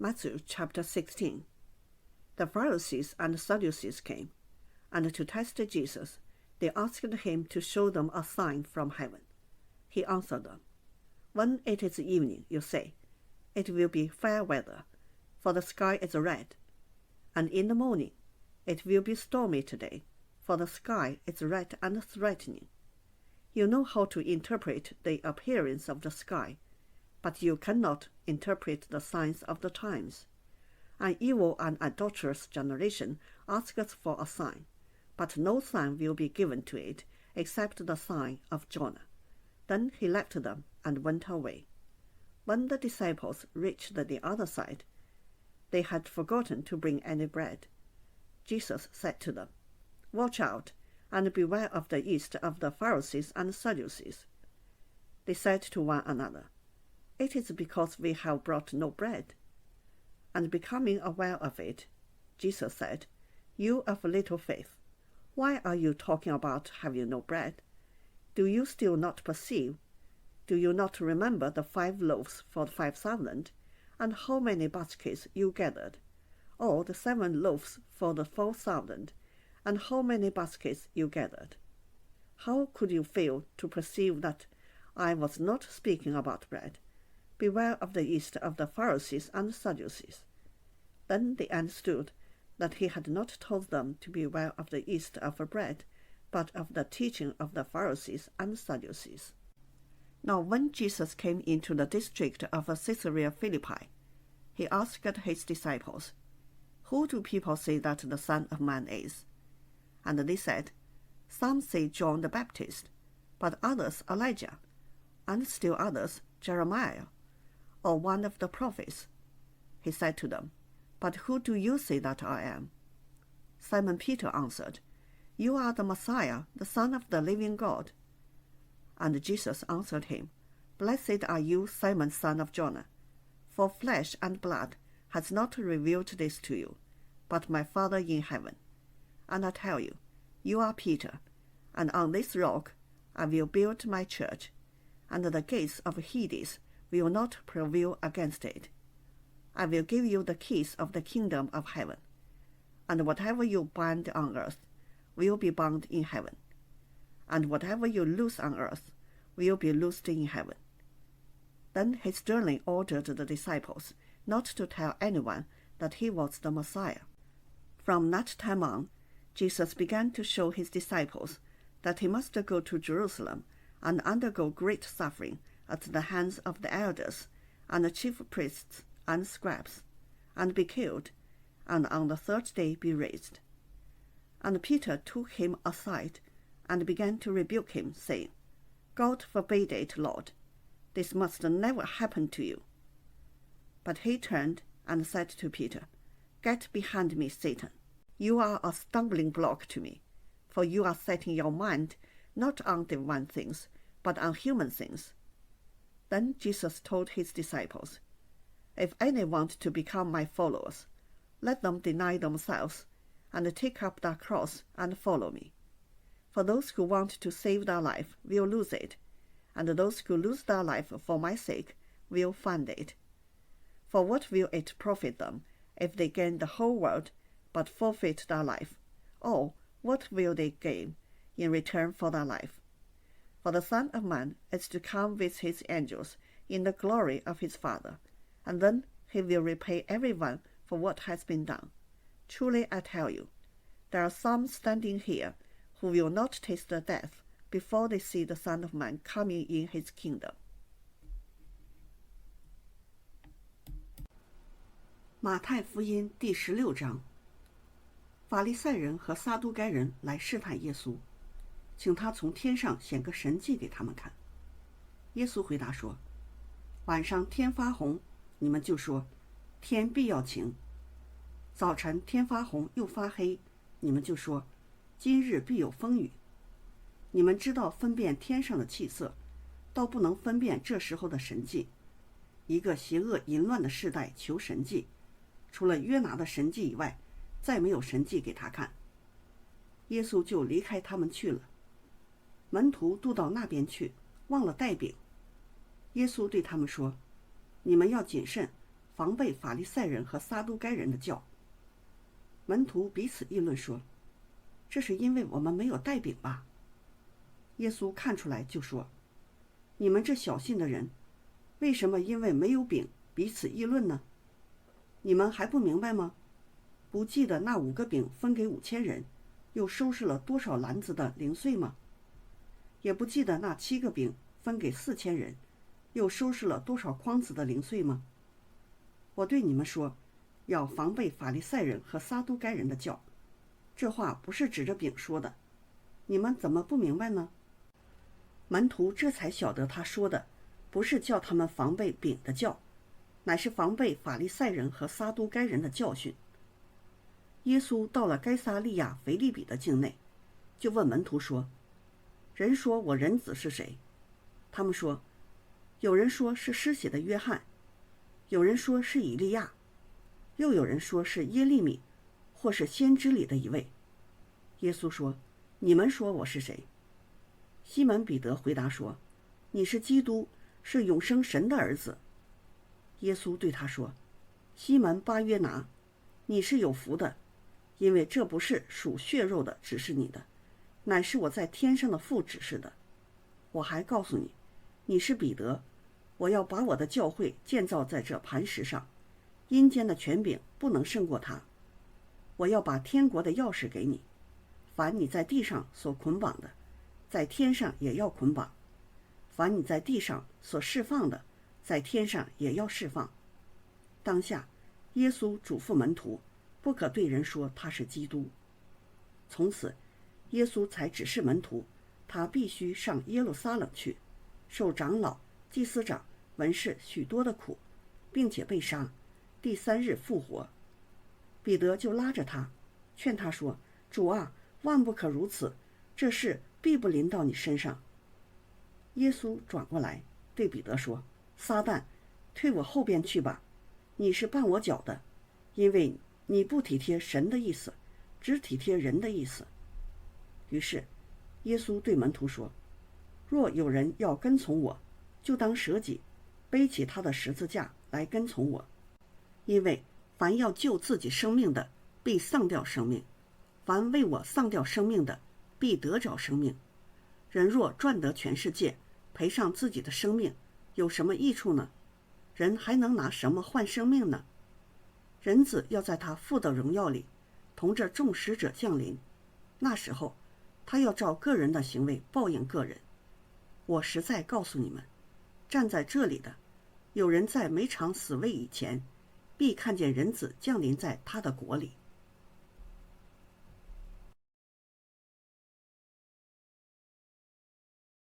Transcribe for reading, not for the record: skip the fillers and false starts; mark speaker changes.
Speaker 1: Matthew chapter 16. The Pharisees and Sadducees came, and to test Jesus, they asked him to show them a sign from heaven. He answered them, "When it is evening, you say, 'It will be fair weather, for the sky is red.' And in the morning, 'It will be stormy today, for the sky is red and threatening.' You know how to interpret the appearance of the sky, but you cannot interpret the signs of the times. An evil and adulterous generation asks for a sign, but no sign will be given to it except the sign of Jonah." Then he left them and went away. When the disciples reached the other side, they had forgotten to bring any bread. Jesus said to them, "Watch out, and beware of the yeast of the Pharisees and Sadducees." They said to one another, "It is because we have brought no bread." And becoming aware of it, Jesus said, "You of little faith, why are you talking about having no bread? Do you still not perceive? Do you not remember the 5 loaves for the 5,000, and how many baskets you gathered? Or the 7 loaves for the 4,000, and how many baskets you gathered? How could you fail to perceive that I was not speaking about bread? Beware of the yeast of the Pharisees and Sadducees." Then they understood that he had not told them to beware of the yeast of bread, but of the teaching of the Pharisees and Sadducees. Now when Jesus came into the district of Caesarea Philippi, he asked his disciples, "Who do people say that the Son of Man is?" And they said, "Some say John the Baptist, but others Elijah, and still others Jeremiah, or one of the prophets." He said to them, "But who do you say that I am?" Simon Peter answered, "You are the Messiah, the Son of the living God." And Jesus answered him, "Blessed are you, Simon, son of Jonah, for flesh and blood has not revealed this to you, but my Father in heaven. And I tell you, you are Peter, and on this rock I will build my church, and the gates of Hades will not prevail against it. I will give you the keys of the kingdom of heaven, and whatever you bind on earth will be bound in heaven, and whatever you loose on earth will be loosed in heaven." Then he sternly ordered the disciples not to tell anyone that he was the Messiah. From that time on, Jesus began to show his disciples that he must go to Jerusalem and undergo great suffering at the hands of the elders and the chief priests and scribes, and be killed, and on the 3rd day be raised. And Peter took him aside and began to rebuke him, saying, "God forbid it, Lord. This must never happen to you." But he turned and said to Peter, "Get behind me, Satan. You are a stumbling block to me, for you are setting your mind not on divine things, but on human things." Then Jesus told his disciples, "If any want to become my followers, let them deny themselves and take up their cross and follow me. For those who want to save their life will lose it, and those who lose their life for my sake will find it. For what will it profit them if they gain the whole world but forfeit their life? Or what will they gain in return for their life? For the Son of Man is to come with his angels in the glory of his Father, and then he will repay everyone for what has been done. Truly I tell you, there are some standing here who will not taste death before they see the Son of Man coming in his kingdom." 马太福音第16章。法利赛人和撒都该人来试探耶稣，请他从天上显个神迹给他们看。耶稣回答说，晚上天发红，你们就说天必要晴；早晨天发红又发黑，你们就说今日必有风雨。你们知道分辨天上的气色，倒不能分辨这时候的神迹。一个邪恶淫乱的世代求神迹，除了约拿的神迹以外，再没有神迹给他看。耶稣就离开他们去了。门徒渡到那边去，忘了带饼。耶稣对他们说，你们要谨慎，防备法利赛人和撒都该人的教。门徒彼此议论说，这是因为我们没有带饼吧？耶稣看出来就说，你们这小信的人，为什么因为没有饼彼此议论呢？你们还不明白吗？不记得那5个饼分给5000人，又收拾了多少篮子的零碎吗？也不记得那7个饼分给4000人，又收拾了多少筐子的零碎吗？我对你们说，要防备法利赛人和撒都该人的教。这话不是指着饼说的，你们怎么不明白呢？门徒这才晓得他说的不是叫他们防备饼的教，乃是防备法利赛人和撒都该人的教训。耶稣到了该撒利亚腓立比的境内，就问门徒说，人说我人子是谁？他们说，有人说是施洗的约翰，有人说是以利亚，又有人说是耶利米，或是先知里的一位。耶稣说，你们说我是谁？西门彼得回答说，你是基督，是永生神的儿子。耶稣对他说，西门巴约拿，你是有福的，因为这不是属血肉的指示你的，乃是我在天上的父指示的。我还告诉你，你是彼得，我要把我的教会建造在这磐石上，阴间的权柄不能胜过它。我要把天国的钥匙给你，凡你在地上所捆绑的，在天上也要捆绑；凡你在地上所释放的，在天上也要释放。当下，耶稣嘱咐门徒，不可对人说他是基督。从此，耶稣才指示门徒，他必须上耶路撒冷去，受长老、祭司长、文士许多的苦，并且被杀，第3日复活。彼得就拉着他，劝他说，主啊，万不可如此，这事必不临到你身上。耶稣转过来对彼得说，撒旦，退我后边去吧，你是绊我脚的，因为你不体贴神的意思，只体贴人的意思。于是耶稣对门徒说，若有人要跟从我，就当舍己，背起他的十字架来跟从我。因为凡要救自己生命的，必丧掉生命；凡为我丧掉生命的，必得着生命。人若赚得全世界，赔上自己的生命，有什么益处呢？人还能拿什么换生命呢？人子要在他父的荣耀里，同着众使者降临，那时候，他要照个人的行为报应个人。我实在告诉你们，站在这里的，有人在没尝死味以前，必看见人子降临在他的国里。